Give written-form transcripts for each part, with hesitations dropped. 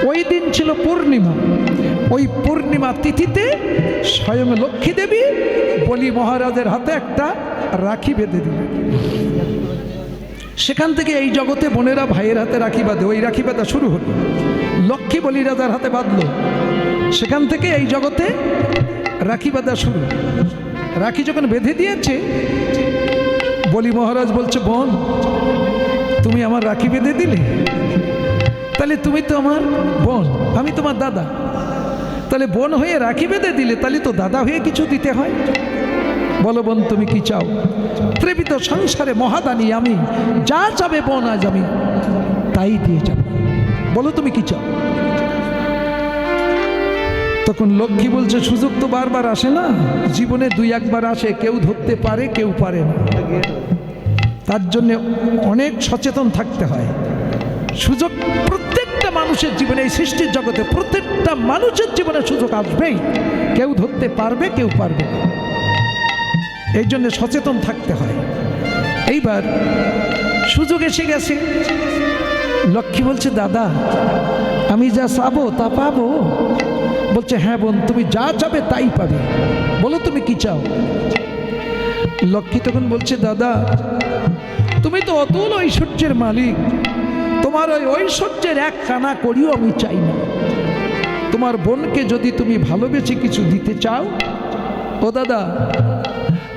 ওই দিন ছিল পূর্ণিমা। ওই পূর্ণিমা তিথিতে স্বয়ং লক্ষ্মী দেবী বলি মহারাজের হাতে একটা রাখি বেঁধে দিলেন। সেখান থেকে এই জগতে বোনেরা ভাইয়ের হাতে রাখি বাঁধে। ওই রাখি বাঁধা শুরু হলো, লক্ষ্মী বলি রাজার হাতে বাঁধলো, সেখান থেকে এই জগতে রাখি বাঁধা শুরু। রাখি যখন বেঁধে দিয়েছে, বলি মহারাজ বলছে, বোন তুমি আমার রাখি বেঁধে দিলে, তাহলে তুমি তো আমার বোন, আমি তোমার দাদা, তাহলে বোন হয়ে রাখি বেঁধে দিলে, তাহলে তো দাদা হয়ে কিছু দিতে হয়। বলো বোন তুমি কি চাও? প্রেমিত সংসারে মহাদানী আমি, যা চাবে বোন আজ আমি তাই দিয়ে যাব, বলো তুমি কি চাও? তখন লক্ষ্মী বলছে, সুযোগ তো বারবার আসে না, জীবনে দুই একবার আসে, কেউ ধরতে পারে কেউ পারে না, তার জন্য অনেক সচেতন থাকতে হয়। সুযোগ প্রত্যেকটা মানুষের জীবনে, এই সৃষ্টির জগতে প্রত্যেকটা মানুষের জীবনে সুযোগ আসবেই, কেউ ধরতে পারবে কেউ পারবে না, এই জন্য সচেতন থাকতে হয়। এইবার সুযোগ এসে গেছে, লক্ষ্মী বলছে, দাদা আমি যা চাবো তা পাবো? বলছে, হ্যাঁ বোন তুমি যা চাবে তাই পাবে, বলো তুমি কি চাও? লক্ষ্মী তখন বলছে, দাদা তুমি তো অতুল ঐশ্বর্যের মালিক, তোমার ওই ঐশ্বর্যের এক কানা করিও আমি চাই না। তোমার বোনকে যদি তুমি ভালোবেসে কিছু দিতে চাও, ও দাদা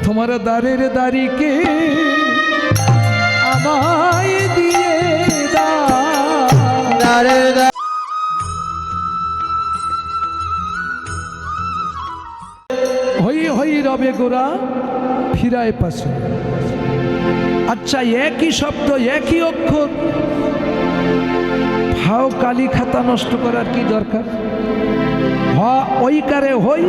তোমার দাঁড়ের দাড়িকে আমায় দিয়ে দাও, হই হই রবে গোরা ফিরায় পাশে। আচ্ছা, একই শব্দ একই অক্ষর, হাও কালি খাতা নষ্ট করার কি দরকার? হ ওইকারে হই,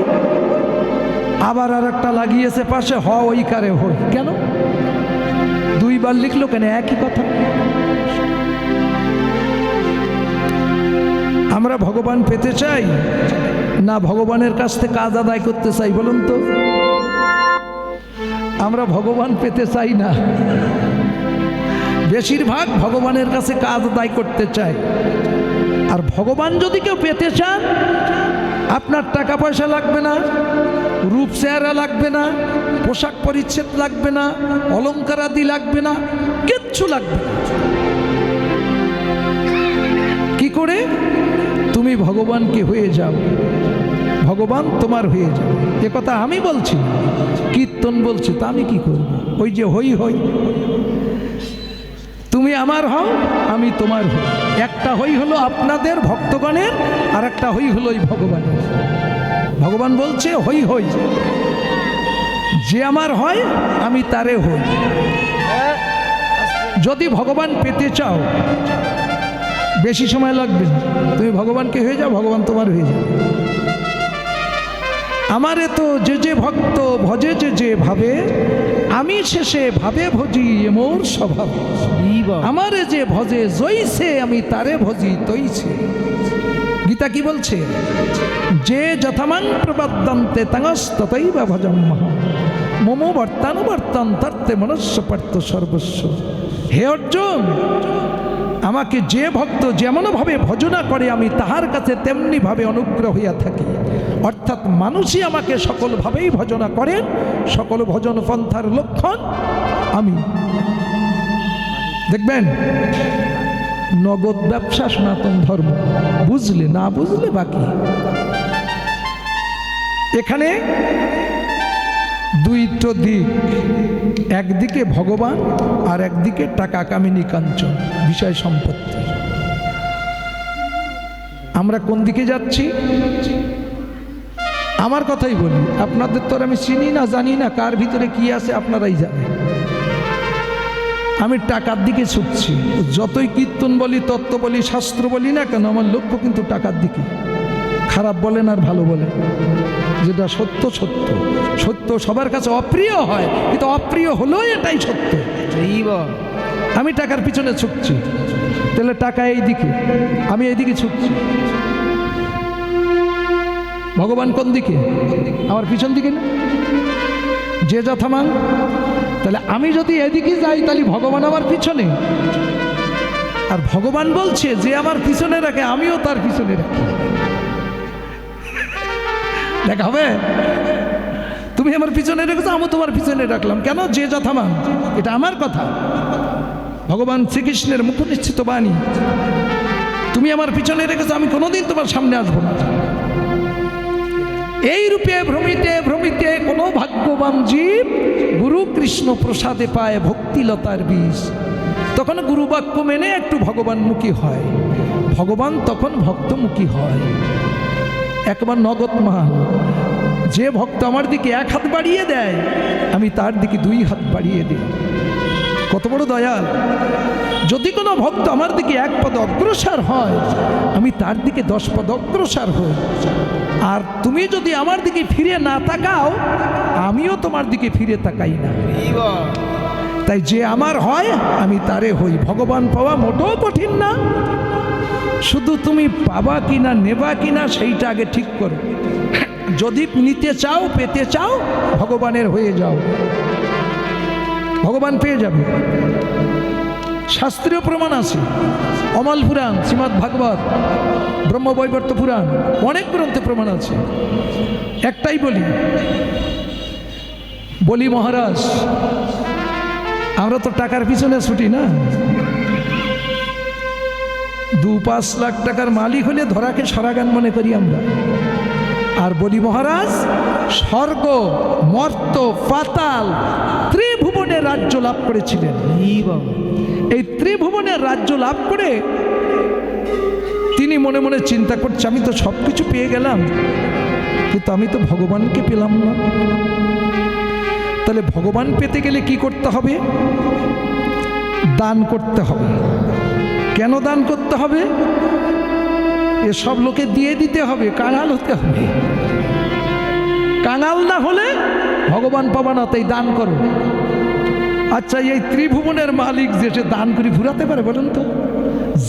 আবার আর একটা লাগিয়েছে পাশে হ ওইকারে হই, কেন দুইবার লিখলো কেন? একই কথা। আমরা ভগবান পেতে চাই না ভগবানের কাছ থেকে কাজ আদায় করতে চাই? বলুন তো, আমরা ভগবান পেতে চাই না, বেশিরভাগ ভগবানের কাছে কাজ আদায় করতে চাই। আর ভগবান যদি কেউ পেতে চান, আপনার টাকা পয়সা লাগবে না, রূপ চেহারা লাগবে না, পোশাক পরিচ্ছদ লাগবে না, অলংকার আদি লাগবে না, কিচ্ছু লাগবে না। কি করে? তুমি ভগবানকে হয়ে যাও, ভগবান তোমার হয়ে যাবে। এ কথা আমি বলছি, কীর্তন বলছে, তা আমি কি করব? ওই যে হই হই, তুমি আমার হও আমি তোমার হই। একটা হই হলো আপনাদের ভক্তগণের, আর একটা হই হলো ওই ভগবানের। ভগবান বলছে হই হই, যে আমার হয় আমি তারে হই। যদি ভগবান পেতে চাও, বেশি সময় লাগবে না, তুমি ভগবানকে হয়ে যাও, ভগবান তোমার হয়ে যাবে। আমারে তো যে যে ভক্ত ভজে যে যে ভাবে, আমি শেষে ভাবে ভজি মোর স্বভাব। আমারে যে ভজে জইছে, আমি তারে ভজি তৈছে। গীতা কি বলছে? যে যথামাং প্রবদ্যন্তে তংস্ততৈবা ভজম্মহ মম বর্তানুবর্তন তর্তে মনুষ্য পার্থ সর্বস্ব। হে অর্জুন, আমাকে যে ভক্ত যেমনভাবে ভজনা করে, আমি তাহার কাছে তেমনিভাবে অনুগ্রহ হইয়া থাকি। অর্থাৎ মানুষই আমাকে সকলভাবেই ভজনা করেন, সকল ভজন পন্থার লক্ষণ আমি। দেখবেন, নগদ ব্যবসা সনাতন ধর্ম, বুঝলে না বুঝলে বাকি। এখানে দুইটো দিক, একদিকে ভগবান আর একদিকে টাকা কামিনী কাঞ্চন বিষয় সম্পত্তি। আমরা কোন দিকে যাচ্ছি? আমার কথাই বলি, আপনাদের তো আমি চিনি না, জানি না কার ভিতরে কি আছে, আপনারাই জানেন। আমি টাকার দিকে ছুটছি, যতই কীর্তন বলি, তত্ত্ব বলি, শাস্ত্র বলি না কেন, আমার লক্ষ্য কিন্তু টাকার দিকে। খারাপ বলেন আর ভালো বলেন, যেটা সত্য সত্য। সত্য সবার কাছে অপ্রিয় হয়, কিন্তু অপ্রিয় হলেও এটাই সত্য। আমি টাকার পিছনে ছুটছি, তাহলে টাকা এই দিকে, আমি এইদিকে ছুটছি। ভগবান কোন দিকে? আমার পিছন দিকে না? যে যথামান, তাহলে আমি যদি এদিকে যাই, তাহলে ভগবান আমার পিছনে, আর ভগবান বলছে যে আমার পিছনে রাখে আমিও তার পিছনে রাখি। দেখা হবে? তুমি আমার পিছনে রেখেছো, আমি তোমার পিছনে রাখলাম। কেন? যে যথামান, এটা আমার কথা। ভগবান শ্রীকৃষ্ণের মুখনিশ্চিত বাণী। তুমি আমার পিছনে রেখেছো, আমি কোনোদিন তোমার সামনে আসবো না। এই রূপে ভ্রমিতে ভ্রমিতে কোনো ভাগ্যবান জীব গুরু কৃষ্ণ প্রসাদে পায় ভক্তিলতার বীজ। তখন গুরু বাক্য মেনে একটু ভগবানমুখী হয়, ভগবান তখন ভক্তমুখী হয়। একবার নগদ মান, যে ভক্ত আমার দিকে এক হাত বাড়িয়ে দেয় আমি তার দিকে 2 হাত বাড়িয়ে দিই। কত বড় দয়াল! যদি কোনো ভক্ত আমার দিকে 1 পদ অগ্রসর হয় আমি তার দিকে 10 পদ অগ্রসর হই। আর তুমি যদি আমার দিকে ফিরে না তাকাও আমিও তোমার দিকে ফিরে তাকাই না। তাই যে আমার হয় আমি তারে হই। ভগবান পাওয়া মোটেও কঠিন না, শুধু তুমি পাবা কিনা নেবা কিনা সেইটা আগে ঠিক করো। যদি নিতে চাও, পেতে চাও, ভগবানের হয়ে যাও, ভগবান পেয়ে যাবে। শাস্ত্রীয় প্রমাণ আছে, অমল পুরাণ, শ্রীমদ্ ভাগবত, ব্রহ্মবৈবর্ত পুরাণ, অনেক গ্রন্থে প্রমাণ আছে। একটাই বলি মহারাজ, আমরা তো টাকার পিছনে ছুটি না। 2-5 লাখ টাকার মালিক হলে ধরাকে সরাগান মনে করি আমরা। আর বলি মহারাজ স্বর্গ, মর্ত, পাতাল, ত্রিভুবনের রাজ্য লাভ করেছিলেন। এই ত্রিভুবনের রাজ্য লাভ করে তিনি মনে মনে চিন্তা করছে, আমি তো সব কিছু পেয়ে গেলাম কিন্তু আমি তো ভগবানকে পেলাম না। তাহলে ভগবান পেতে গেলে কি করতে হবে? দান করতে হবে। কেন দান করতে হবে? এসব লোকে দিয়ে দিতে হবে, কাঙাল হতে হবে। কাঙাল না হলে ভগবান পাবা না, তাই দান করো। আচ্ছা, এই ত্রিভুবনের মালিক যে সে দান করে ঘুরাতে পারে বলেন তো?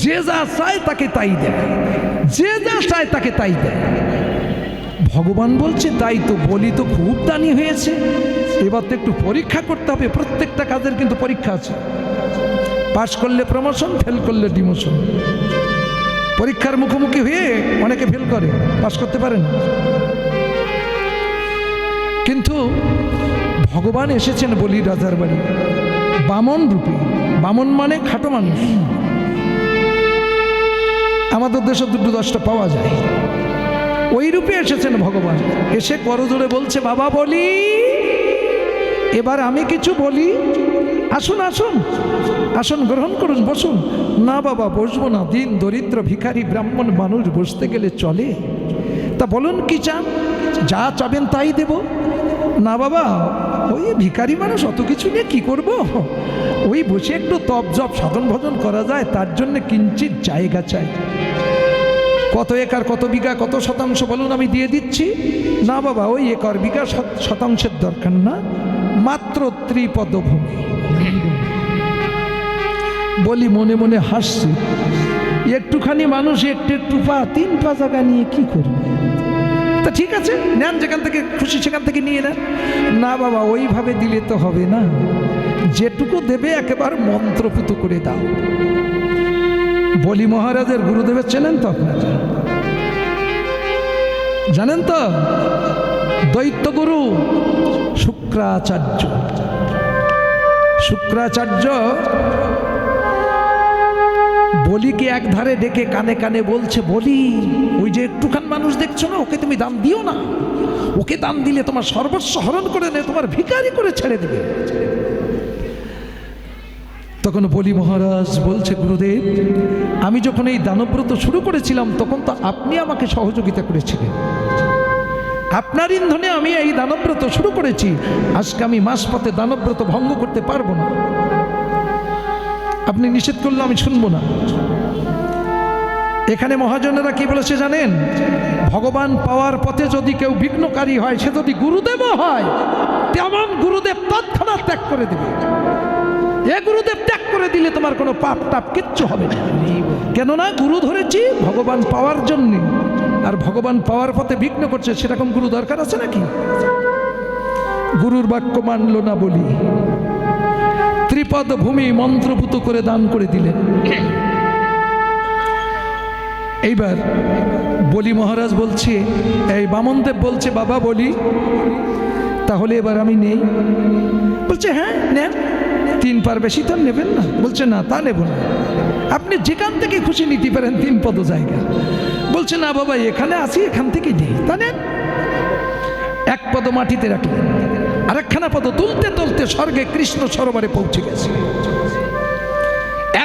যে যা চায় তাকে তাই দেয়, যে যা চায় তাকে তাই দেয়। ভগবান বলছে তাই তো বলি তো খুব দানি হয়েছে, এবার তো একটু পরীক্ষা করতে হবে। প্রত্যেকটা কাজের কিন্তু পরীক্ষা আছে। পাস করলে প্রমোশন, ফেল করলে ডিমোশন। পরীক্ষার মুখোমুখি হয়ে অনেকে ফেল করে, পাস করতে পারেন। কিন্তু ভগবান এসেছেন বলি রাজার বাড়ি বামন রূপে। বামন মানে খাটো মানুষ। আমাদের দেশে 2-10টা পাওয়া যায়। ওই রূপে এসেছেন ভগবান। এসে করজোড়ে বলছে, বাবা বলি, এবার আমি কিছু বলি, আসুন আসুন আসুন গ্রহণ করুন, বসুন। না বাবা বসবো না, দিন দরিদ্র ভিখারি ব্রাহ্মণ মানুষ, বসতে গেলে চলে। তা বলুন কি চান? যা চাবেন তাই দেব। না বাবা, ওই ভিখারি মানুষ, অত কিছু নিয়ে কি করব? ওই বসে একটু তপ জপ সাধন ভজন করা যায়, তার জন্য কিঞ্চিত জায়গা চাই। কত একর, কত বিঘা, কত শতাংশ বলুন, আমি দিয়ে দিচ্ছি। না বাবা, ওই একর বিঘা শতাংশের দরকার না, মাত্র 3 পদ ভূমি। বলি মনে মনে হাসছি, একটুখানি মানুষ একটু একটু পা, 3 পা জায়গা নিয়ে কি করবে? তা ঠিক আছে, নেন, যেখান থেকে খুশি সেখান থেকে নিয়ে নেন। না বাবা, ওইভাবে দিলে তো হবে না, যেটুকু দেবে একেবারে মন্ত্রপুত করে দাও। বলি মহারাজের গুরুদেবের চেনেন তো আপনারা? জানেন তো? দৈত্য গুরু শুক্রাচার্য। শুক্রাচার্য বলিকে এক ধারে ডেকে কানে কানে বলছে, বলি ওই যে একটুখান মানুষ দেখছো না, ওকে তুমি দান দিও না। ওকে দান দিলে তোমার সর্বস্ব হরণ করে নেয়, তোমার ভিখারি করে ছেড়ে দেবে। তখন বলি মহারাজ বলছে, গুরুদেব, আমি যখন এই দানব্রত শুরু করেছিলাম তখন তো আপনি আমাকে সহযোগিতা করেছিলেন। আপনার ইন্ধনে আমি এই দানব্রত শুরু করেছি। আজকে আমি মাঝপথে দানব্রত ভঙ্গ করতে পারবো না। আপনি নিষেধ করলে আমি শুনবো না। এখানে মহাজনেরা কি বলেছে জানেন? ভগবান পাওয়ার পথে যদি কেউ বিঘ্নকারী হয়, সে যদি গুরুদেবও হয়, তেমন গুরুদেব তৎক্ষণাৎ ত্যাগ করে দেবে। এ গুরুদেব ত্যাগ করে দিলে তোমার কোনো পাপ টাপ কিচ্ছু হবে না। কেননা গুরু ধরেছি ভগবান পাওয়ার জন্যে, আর ভগবান পাওয়ার পথে বিঘ্ন করছে, সেরকম গুরু দরকার আছে নাকি? গুরুর বাক্য মানল না বলি, 3 পদ ভূমি মন্ত্রপুত করে দান করে দিলেন। এইবার বলি মহারাজ বলছে, এই বামনদেব বলছে, বাবা বলি তাহলে এবার আমি নেই। বলছে হ্যাঁ নেন, 3 পার বেশি তো নেবেন না। বলছে না তা নেব না, আপনি যেখান থেকে খুশি নিতে পারেন 3 পদ জায়গা। বলছে না বাবা এখানে আছি, এখান থেকে নেই, তা নেন। 1 পদ মাটিতে রাখলেন, আর 1খানা পদ তুলতে তুলতে স্বর্গে কৃষ্ণ সরোবরে পৌঁছে গেছে।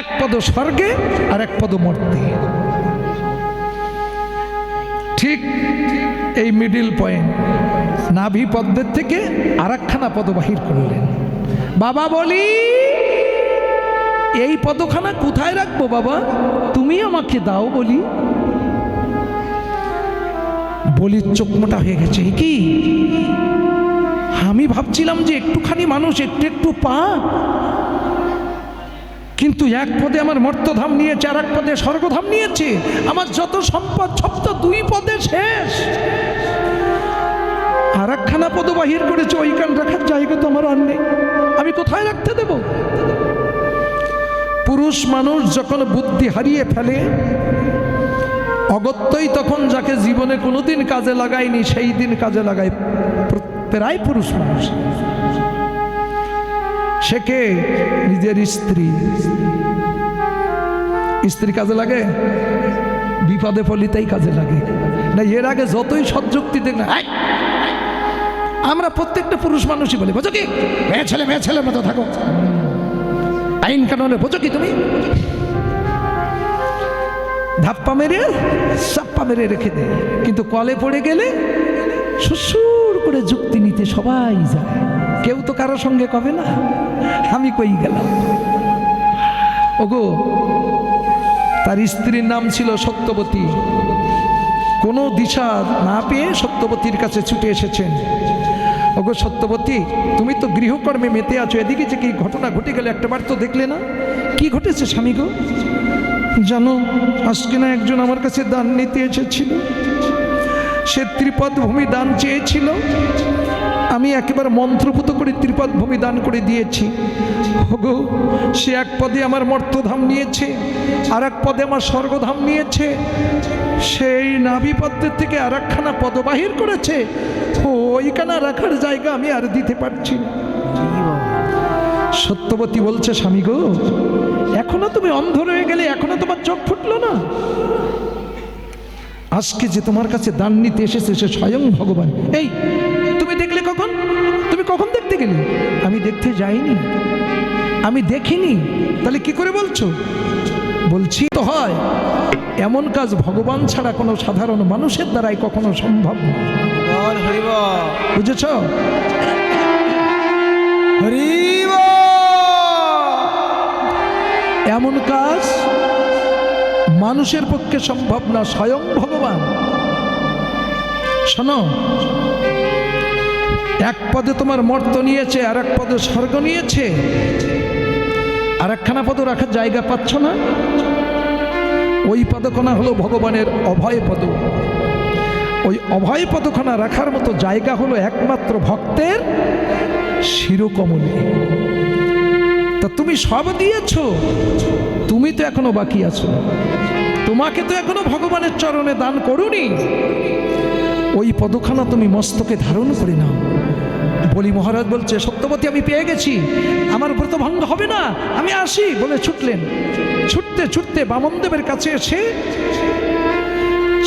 1 পদ স্বর্গে আর 1 পদ মর্তে। ঠিক এই মিডিল পয়েন্ট নাভি পদ্মের থেকে আর 1খানা পদ বাহির করলেন। বাবা বলি এই পদখানা কোথায় রাখবো বাবা, তুমি আমাকে দাও বলি। বলির চোখ মোটা হয়ে গেছে, কি আমি ভাবছিলাম যে একটুখানি মানুষ, একটু একটু পা, কিন্তু 1 পদে আমার মর্তধাম নিয়েছে, আর 1 পদে স্বর্গধাম নিয়েছে। আমার যত সম্পদ সব তো 2 পদে শেষ। আর 1খানা পদ বাহির করেছে, ওইখান রাখার জায়গা তো আমার আর নেই, আমি কোথায় রাখতে দেব? পুরুষ মানুষ যখন বুদ্ধি হারিয়ে ফেলে, অগত্যই তখন যাকে জীবনে কোনোদিন কাজে লাগায়নি সেই দিন কাজে লাগায় প্রায় পুরুষ মানুষ। সে কে? নিজের স্ত্রী। স্ত্রী কাজে লাগে, বিপদে পড়লিতেই কাজে লাগে না। এর আগে যতই সৎযুক্তি দেখলেন, আমরা প্রত্যেকটা পুরুষ মানুষই বলি বোঝো কি, মেয়ে ছেলের মতো থাকো, আইন কানুনে বোঝো কি তুমি, ধাপ্পা মেরে চাপ্পা মেরে রেখে দেয়। কিন্তু কলে পড়ে গেলে সুসুর করে যুক্তি নিতে সবাই যায়, কেউ তো কারো সঙ্গে কবে না আমি কই গেলাম। ওগো, তার স্ত্রীর নাম ছিল সত্যবতী। কোনো দিশা না পেয়ে সত্যবতীর কাছে ছুটে এসেছেন। ওগো সত্যবতী, তুমি তো গৃহকর্মে মেতে আছো, এদিকে যে কি ঘটনা ঘটে গেলে একটাবার তো দেখলে না? কি ঘটেছে স্বামী গো? জানো আজকে না একজন আমার কাছে দান নিতে এসেছিল, সে 3 ভূমি দান চেয়েছিল, আমি একেবারে মন্ত্রপুত করে 3 ভূমি দান করে দিয়েছি। ওগো, সে 1 পদে আমার মর্তধাম নিয়েছে, আর 1 পদে আমার স্বর্গধাম নিয়েছে। সেই নাভি পদ্মের থেকে আর 1খানা পদ বাহির করেছে, ওইখানা রাখার জায়গা আমি আর দিতে পারছি না। সত্যবতী বলছে, স্বামী গো, এখনো তুমি অন্ধ রয়ে গেলে, এখনো তোমার চোখ ফুটলো না? আজকে যে তোমার কাছে দান নিতে এসেছে সে স্বয়ং ভগবান। এই তুমি দেখলে কখন? তুমি কখন দেখতে গেলে? আমি দেখতে যাইনি, আমি দেখিনি। তাহলে কি করে বলছো? বলছি তো হয়, এমন কাজ ভগবান ছাড়া কোনো সাধারণ মানুষের দ্বারাই কখনো সম্ভব না। বুঝেছ? এমন কাজ মানুষের পক্ষে সম্ভব না, স্বয়ং ভগবান। শোনো, 1 পদে তোমার মর্ত নিয়েছে, আর 1 পদে স্বর্গ নিয়েছে, আর 1খানা পদ রাখার জায়গা পাচ্ছ না। ওই পদখানা হলো ভগবানের অভয় পদ। ওই অভয় পদখানা রাখার মতো জায়গা হলো একমাত্র ভক্তের শিরোকমলে। তা তুমি সব দিয়েছ, তুমি তো এখনো বাকি আছো, তোমাকে তো এখনো ভগবানের চরণে দান করুনি। ওই পদখানা তুমি মস্তকে ধারণ করে নাও। বলি মহারাজ বলছে, সত্যবতী আমি পেয়ে গেছি, আমার ব্রত ভঙ্গ হবে না, আমি আসি বলে ছুটলেন। ছুটতে ছুটতে বামনদেবের কাছে এসে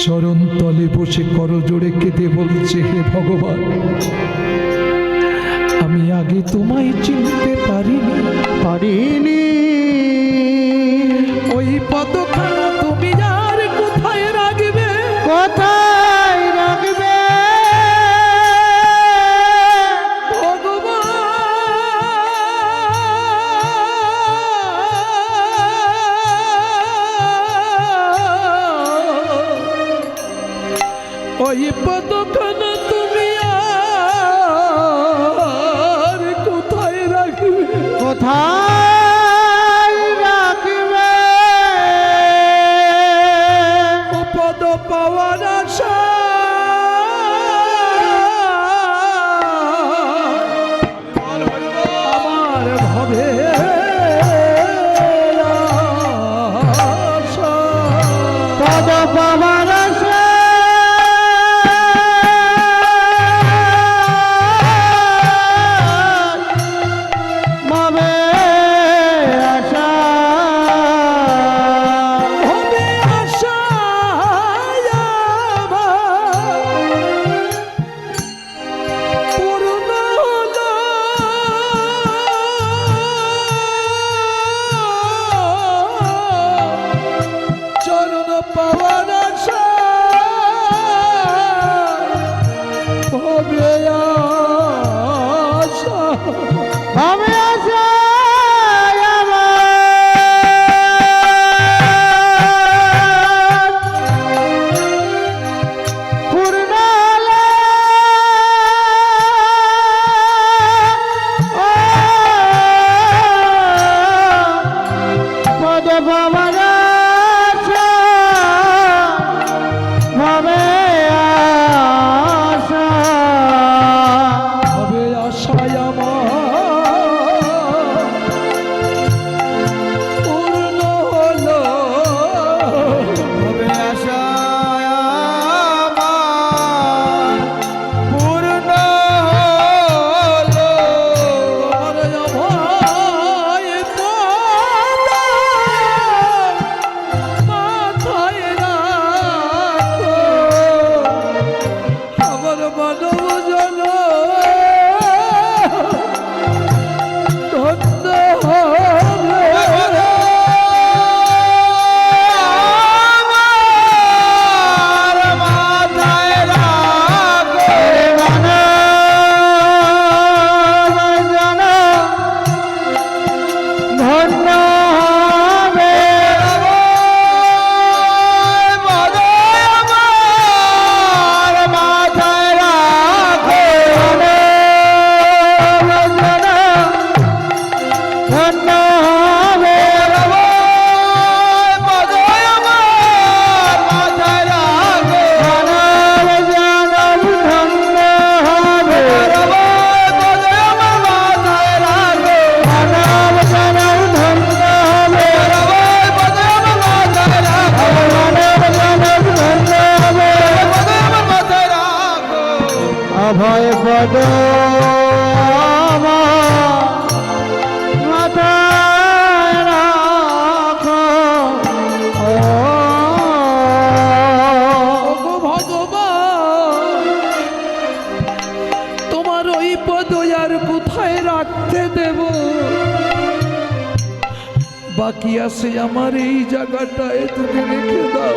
চরণ তলে বসে করজোড়ে কেঁদে বলছে, হে ভগবান, আমি আগে তোমায় চিনতে পারিনি। ওই পদখানা তুমি আর কোথায় রাখবে? কোথায় রাখবে ভগবান? ওই পদখানা তুমি আর কোথায় রাখবে? কোথায় রাখবে? ও পদ পাওয়ার আশা আমার ভবে পদ ভাবে আশা হবে আশায় আমার পূর্ণ হলো, হবে আশা আমার পূর্ণ হলো। আমার আমায় মাথায় রাখো, আমার মানব জন ধন্য হবে। আমার মাথায় রাখো মানব জন ধন্য হবে। আমার মাথায় রাখো মানব জন ধন্য হবে। আমার মাথায় রাখো মানব জন ধন্য হবে। আমার মাথায় রাখো মানব জন ধন্য হবে। মানব জন ধন্য হবে। অভয় পদ আমার মাথায় রাখো। ওগো ভগবান, তোমার ওই পদ আর কোথায় রাখতে দেব? বাকি আছে আমার এই জায়গাটায়, তুমি রেখে দাও।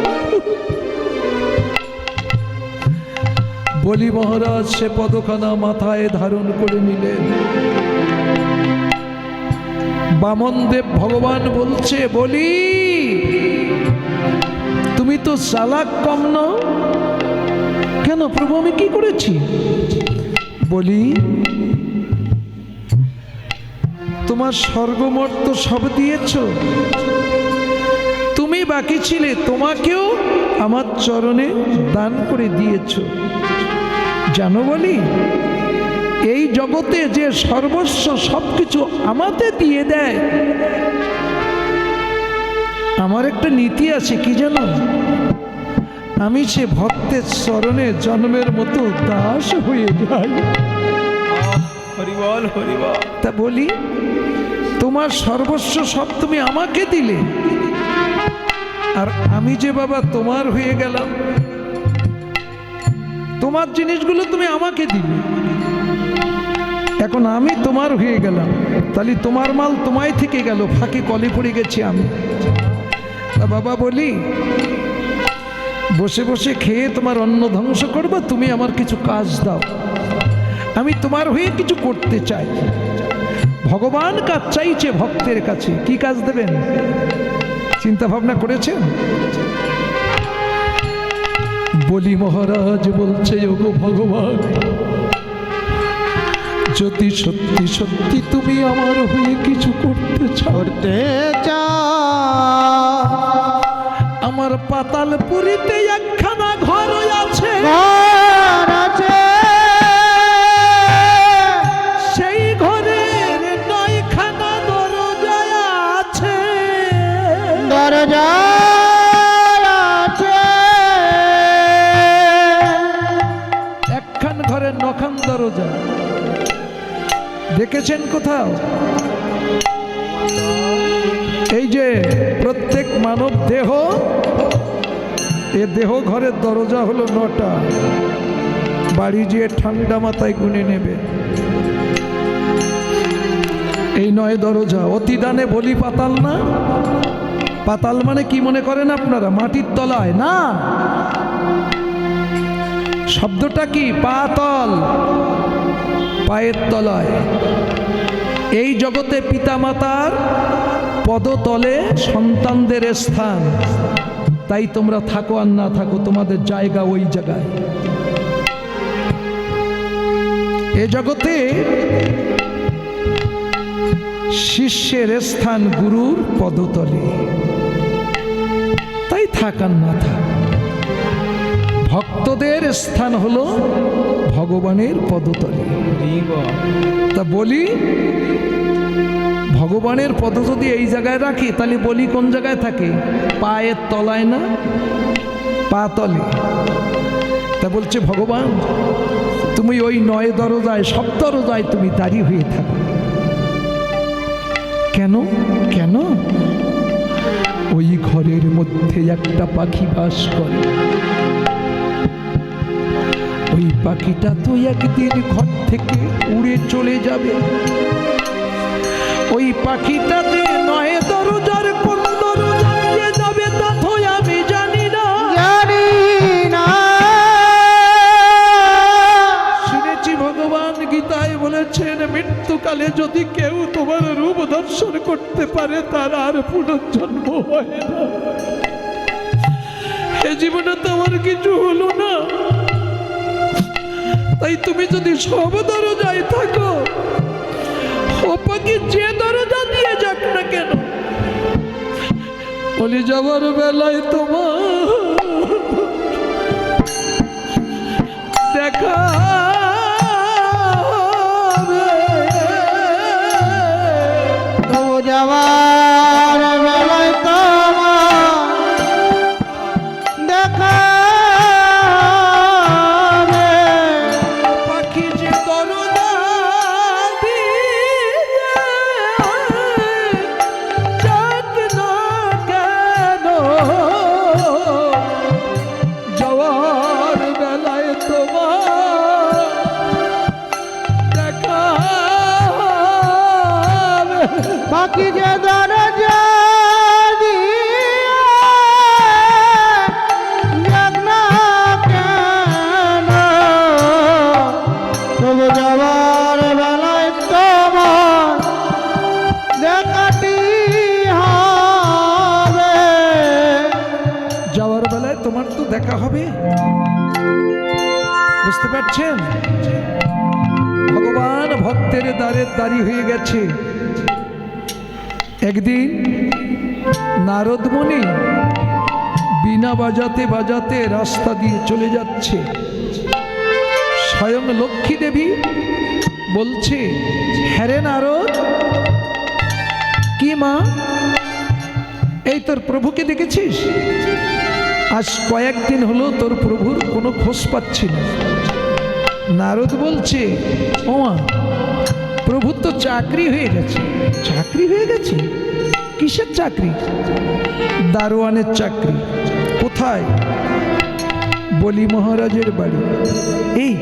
বলি মহারাজ সে পদখানা মাথায় ধারণ করে নিলেন। বামনদেব ভগবান বলছে, বলি তুমি তো চালাক কম নও কেন প্রভু? আমি কি করেছি? বলি তোমার স্বর্গমর্ত সব দিয়েছ, তুমি বাকি ছিলে, তোমাকেও আমার চরণে দান করে দিয়েছ। জানো বলি, এই জগতে যে সর্বস্ব সবকিছু আমাতে দিয়ে দেয়, আমার একটা নীতি আছে কি জানো? আমি সে ভক্তের চরণে জন্মের মতো দাস হয়ে যাই। হরিবল হরিবল। তা বলি তোমার সর্বস্ব সব তুমি আমাকে দিলে, আর আমি যে বাবা তোমার হয়ে গেলাম, তোমার জিনিসগুলো তুমি আমাকে দিলে, এখন আমি তোমার হয়ে গেলাম, তাহলে তোমার মাল তোমায় থেকে গেল, ফাঁকে কলে পড়ে গেছি আমি। তা বাবা বলি, বসে বসে খেয়ে তোমার অন্ন ধ্বংস করবো, তুমি আমার কিছু কাজ দাও, আমি তোমার হয়ে কিছু করতে চাই। ভগবান কাজ চাইছে ভক্তের কাছে, কি কাজ দেবেন চিন্তা ভাবনা করেছেন? বলি মহারাজ বলছে, ওগো ভগবান, যদি সত্যি সত্যি তুমি আমার হয়ে কিছু করতে চাও, আমার পাতালপুরীতে একখানা ঘর আছে, সেই ঘরের 9খানা দরজা আছে, দরজা আছে। একখান ঘরের 9খান দরজা দেখেছেন কোথাও? এই যে প্রত্যেক মানব দেহ, এ দেহ ঘরের দরজা হলো 9টা। বাড়ি যেয়ে ঠান্ডা মাথায় গুনে নেবে। এই 9 দরজা। অতিদানে বলি পাতাল না? পাতাল মানে কি মনে করেন আপনারা? মাটির তলায় না, শব্দটা কি? পাতল, পায়ের তলায়। এই জগতে পিতামাতার পদতলে সন্তানদের স্থান, তাই তোমরা থাকো আর না থাকো, তোমাদের জায়গা ওই জায়গায়। এ জগতে শিষ্যের স্থান গুরুর পদতলে, তাই থাক আর না থাক। ভক্তদের স্থান হলো ভগবানের পদতলে। তা বলি ভগবানের পদ যদি এই জায়গায় রাখি তাহলে বলি কোন জায়গায় থাকে? পায়ের তলায় না, পা তলে। তা বলছে ভগবান তুমি ওই 9 দরজায়, সব দরজায় তুমি দাঁড়িয়ে হয়ে থাকো। কেন? কেন? ওই ঘরের মধ্যে একটা পাখি বাস করে। ওই পাখিটা তো একদিন ঘর থেকে উড়ে চলে যাবে। ওই পাখিটা যে 9 দরজার কোন দরজা দিয়ে যাবে তা তো আমি জানি না। জানি না। শুনেছি ভগবান গীতায় বলেছেন মৃত্যুকালে যদি কেউ তোমার রূপ দর্শন করতে পারে তার আর পুনর্জন্ম হয় না। এ জীবনে তো আমার কিছু হলো না, তাই তুমি যদি সব দরজায় থাকো, ও পাখি যে দরজা দিয়ে যাক না কেন, বলে যাবার বেলায় তোমার দেখা তো যাওয়ার বেলায় তোমার দেখা হবে। পাখি যে দরজা দিয়ে যাক না কেন, যাওয়ার বেলায় তোমার দেখা হবে। বাকি যে দরজা দিয়ে যাক না কেন, তবু যাওয়ার বেলায় তোমার দেখাটি হবে। যাওয়ার বেলায় তোমার তো দেখা হবে। বুঝতে পারছেন? ভগবান ভক্তের দ্বারে দাঁড়ি হয়ে গেছে। একদিন নারদ মুনি বীণা বাজাতে বাজাতে রাস্তা দিয়ে চলে যাচ্ছে। স্বয়ং লক্ষ্মী দেবী বলছে, হ্যাঁ রে নারদ, কি মা, এই তোর প্রভুকে দেখেছিস? আজ কয়েকদিন হলো তোর প্রভুর কোনো খোঁজ পাচ্ছি না। নারদ বলছে, ও মা, প্রভুর তো চাকরি হয়ে গেছে। চাকরি হয়ে গেছে? কিসের চাকরি? দারোয়ানের চাকরি। কোথায়? বলি মহারাজের বাড়ি। এই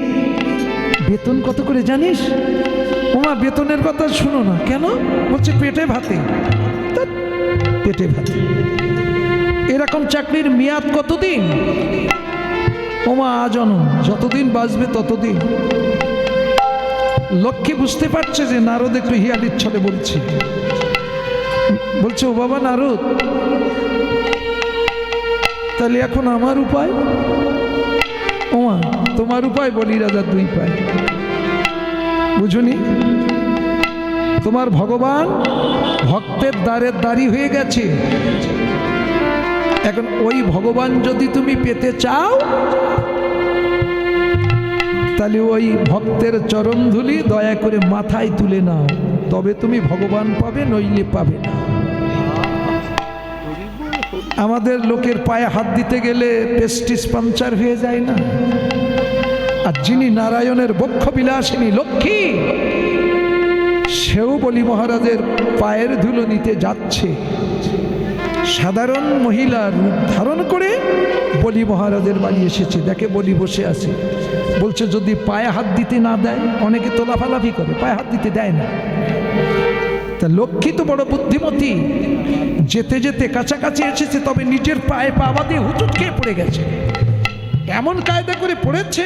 বেতন কত করে জানিস? ও মা, বেতনের কথা শুনো না। কেন? বলছে পেটে ভাতে। ধ্যাৎ, পেটে ভাতে। এরকম চাকরির মেয়াদ কতদিন? ওমা আজনম, যতদিন বাঁচবে ততদিন। লক্ষ্মী বুঝতে পারছে যে নারদ একটু হিয়ালির ছলে বলছে। বলছে, ও বাবা নারদ, তাহলে এখন আমার উপায়? ওমা, তোমার উপায়? বলি রাজার 2 পায়। বুঝুনি? তোমার ভগবান ভক্তের দ্বারে দাঁড়ি হয়ে গেছে। এখন ওই ভগবান যদি তুমি পেতে চাও, তাহলে ওই ভক্তের চরণধুলি দয়া করে মাথায় তুলে নাও, তবে তুমি ভগবান পাবে, নইলে পাবে না। আমাদের লোকের পায়ে হাত দিতে গেলে পেস্টিস পাংচার হয়ে যায় না? আর যিনি নারায়ণের বক্ষ বিলাসিনী লক্ষ্মী, সেও বলি মহারাজের পায়ের ধুলো নিতে যাচ্ছে। সাধারণ মহিলা রূপ ধারণ করে বলি মহারাজের বাড়ি এসেছে। দেখে বলি বসে আছে, বলছে যদি পায়ে হাত দিতে না দেয়, অনেকে তো লাফালাফি করে, পায়ে হাত দিতে দেয় না। তা লক্ষ্মী তো বড় বুদ্ধিমতী, যেতে যেতে কাছাকাছি এসেছে, তবে নিজের পায়ে পা বাঁধিয়ে হুচুট খেয়ে পড়ে গেছে। এমন কায়দা করে পড়েছে,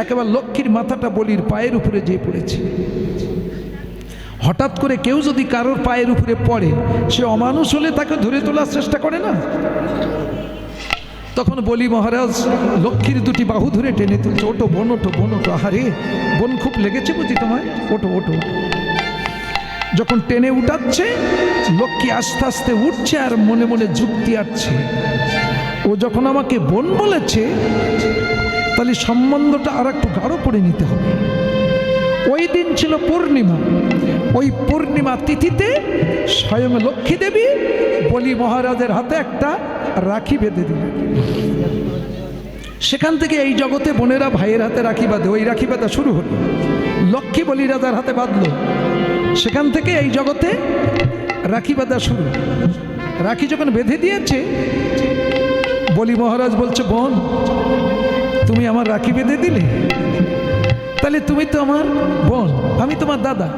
একেবারে লক্ষ্মীর মাথাটা বলির পায়ের উপরে যেয়ে পড়েছে। হঠাৎ করে কেউ যদি কারোর পায়ের উপরে পড়ে, সে অমানুষ হলে তাকে ধরে তোলার চেষ্টা করে না? তখন বলি মহারাজ লক্ষ্মীর 2টি বাহু ধরে টেনে তুলছে। ওটো বোন, ওটো বোন, ওটো। আহারে বোন, খুব লেগেছে বুঝি তোমায়, ওটো ওটো। যখন টেনে উঠাচ্ছে, লক্ষ্মী আস্তে আস্তে উঠছে আর মনে মনে যুক্তি আসছে। ও যখন আমাকে বোন বলেছে, তাহলে সম্বন্ধটা আর একটু গাঢ় করে নিতে হবে। ওই দিন ছিল পূর্ণিমা, ওই পূর্ণিমা তিথিতে স্বয়ং লক্ষ্মী দেবী বলি মহারাজের হাতে একটা রাখি বেঁধে দিলেন। সেখান থেকে এই জগতে বোনেরা ভাইয়ের হাতে রাখি বাঁধে, ওই রাখি বাঁধা শুরু হলো। লক্ষ্মী বলি রাজার হাতে বাঁধলো, সেখান থেকে এই জগতে রাখি বাঁধা শুরু। রাখি যখন বেঁধে দিয়েছে, বলি মহারাজ বলছে, বোন তুমি আমার রাখি বেঁধে দিলে, তাহলে তুমি তো আমার বোন, আমি তোমার দাদা,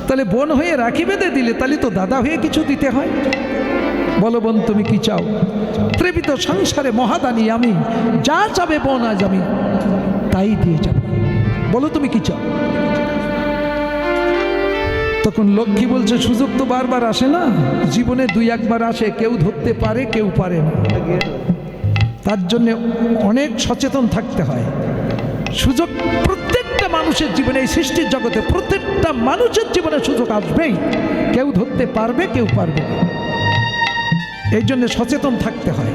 তাহলে বোন হয়ে রাখি বেঁধে দিলে, তাহলে তো দাদা হয়ে কিছু দিতে হয়। বলো বোন তুমি কি চাও? ত্রিবিধ সংসারে মহাদানী আমি, যা চাবে বোন আজ আমি তাই দিয়ে যাব। বলো তুমি কি চাও? তখন লক্ষ্মী বলছে, সুযোগ তো বারবার আসে না, জীবনে দুই একবার আসে, কেউ ধরতে পারে কেউ পারে না। তার জন্য অনেক সচেতন থাকতে হয়। সুযোগ প্রত্যেকটা মানুষের জীবনে, এই সৃষ্টির জগতে প্রত্যেকটা মানুষের জীবনে সুযোগ আসবেই, কেউ ধরতে পারবে কেউ পারবে না। এই জন্য সচেতন থাকতে হয়।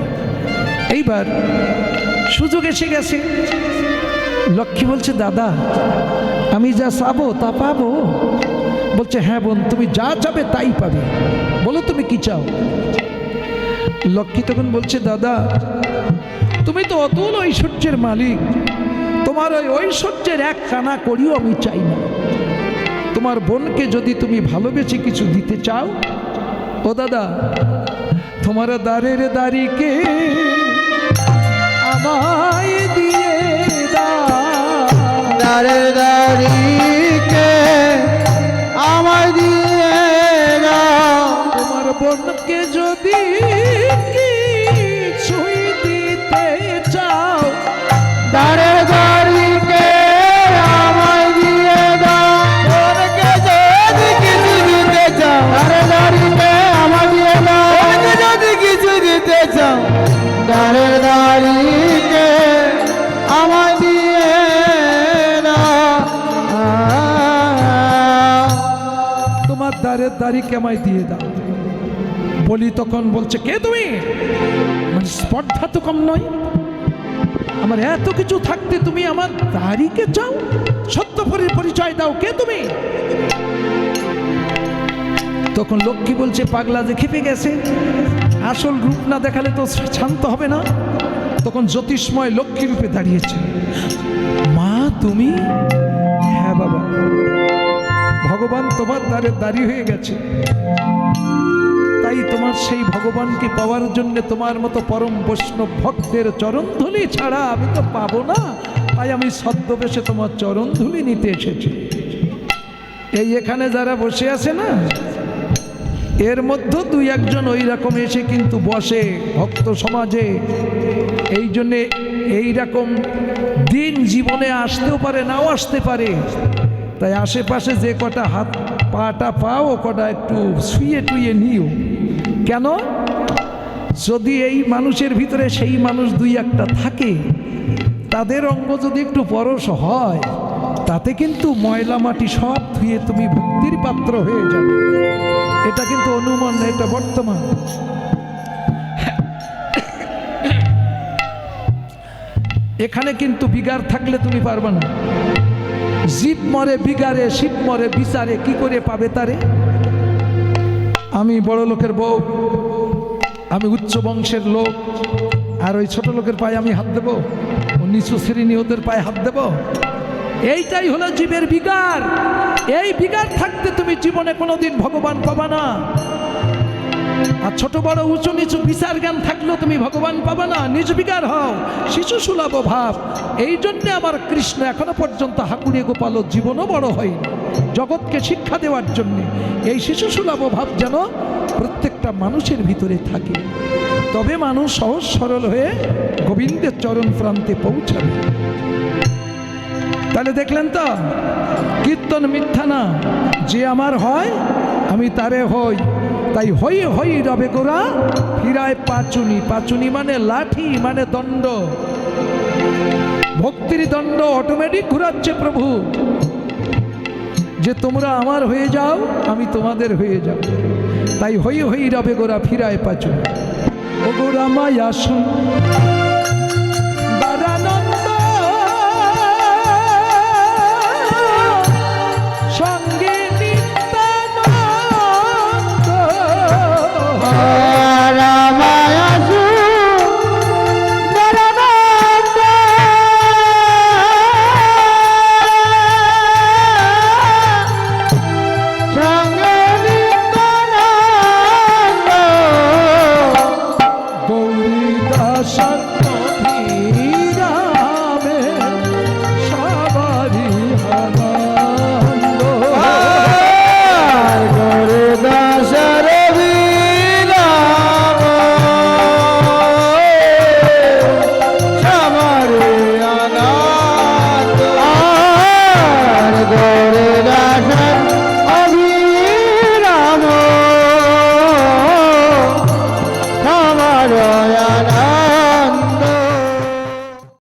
এইবার সুযোগ এসে গেছে, লক্ষ্মী বলছে, দাদা আমি যা চাবো তা পাবো? বলছে, হ্যাঁ বোন তুমি যা চাবে তাই পাবে, বলো তুমি কি চাও? লক্ষ্মী তখন বলছে, দাদা তুমি তো অতুল ঐশ্বর্যের মালিক, তোমার ওই ঐশ্বর্যের এক কানা করিও আমি চাই না। তোমার বোনকে যদি তুমি ভালোবেসে কিছু দিতে চাও, ও দাদা তোমার দাঁড়ের দাড়িকে আমায় দিয়ে দাও, দাঁড়ের দাড়িকে আমায় দিয়ে দাও। তোমার বোনকে যদি কিছুই দিতে চাও, দাঁড়ের দাড়িকে আমায় দিয়ে দাও। বোনকে যদি কিছু দিতে চাও, দাঁড়ের দাড়িকে আমায় দিয়ে দাও। বোনকে যদি কিছু দিতে চাও, দাঁড়ের দাড়িকে আমায় দিয়ে দাও। তোমার দাঁড়ের দাড়িকে আমায় দিয়ে দাও। বলি তখন বলছে, কে তুমি? মানে স্পর্ধা তো কম নয়, আমার এত কিছু থাকতে তুমি আমার দাড়িকে চাও? সত্য পরিচয় দাও, কে তুমি? তখন লক্ষ্মী বলছে, পাগলা যে খেপে গেছে, আসল রূপ না দেখালে তো শান্ত হবে না। তখন জ্যোতিষময় লক্ষ্মী রূপে দাঁড়িয়েছে। মা তুমি? হ্যাঁ বাবা, ভগবান তোমার দ্বারে দাঁড়িয়ে হয়ে গেছে, তাই তোমার সেই ভগবানকে পাওয়ার জন্য তোমার মতো পরম বৈষ্ণব ভক্তের চরণধুলি ছাড়া আমি তো পাবো না, তাই আমি ছদ্মবেশে তোমার চরণধুলি নিতে এসেছি। এই এখানে যারা বসে আছে না, এর মধ্যে দুই একজন ওই রকম এসে কিন্তু বসে ভক্ত সমাজে। এই জন্যে এইরকম দিন জীবনে আসতেও পারে, নাও আসতে পারে, তাই আশেপাশে যে কটা হাত পাটা পাও, কটা একটু শুয়ে টুয়ে নিও। কেন? যদি এই মানুষের ভিতরে সেই মানুষ দুই একটা থাকে, তাদের অঙ্গ যদি একটু পরশ হয়, তাতে কিন্তু ময়লা মাটি সব ধুয়ে তুমি ভক্তির পাত্র হয়ে যাবে। এটা কিন্তু অনুমান না, এটা বর্তমান। এখানে কিন্তু বিগার থাকলে তুমি পারবে না। জীব মরে বিগারে, শিব মরে বিচারে, কি করে পাবে তারে? আমি বড় লোকের বউ, আমি উচ্চ বংশের লোক, আর ওই ছোট লোকের পায়ে আমি হাত দেব? ও নিচু শ্রেণী ওদের পায়ে হাত দেব? এইটাই হলো জীবের বিগার। এই বিগার থাকতে তুমি জীবনে কোনোদিন ভগবান পাবা না। আর ছোট বড় উঁচু নিচু বিচার জ্ঞান থাকলেও তুমি ভগবান পাবা না। নিজ বিগার হও, শিশু সুলভ ভাব। এই জন্যে আমার কৃষ্ণ এখনো পর্যন্ত হাকুড়িয়ে গোপাল জীবনও বড় হয়নি, জগৎকে শিক্ষা দেওয়ার জন্যে। এই শিশু সুলভ ভাব যেন প্রত্যেকটা মানুষের ভিতরে থাকে, তবে মানুষ সহজ সরল হয়ে গোবিন্দের চরণ প্রান্তে পৌঁছাবে। তাহলে দেখলেন তো, কীর্তন মিথ্যা না, যে আমার হয় আমি তারে হই। তাই হই হই রবে গোরা ফিরায় পাচুনি। পাচুনি মানে লাঠি, মানে দণ্ড, ভক্তির দণ্ড অটোমেটিক ঘুরাচ্ছে প্রভু, যে তোমরা আমার হয়ে যাও, আমি তোমাদের হয়ে যাব। তাই হই হই রবে গোরা ফিরায় পাচুনি। ও গোরা মায়া শুন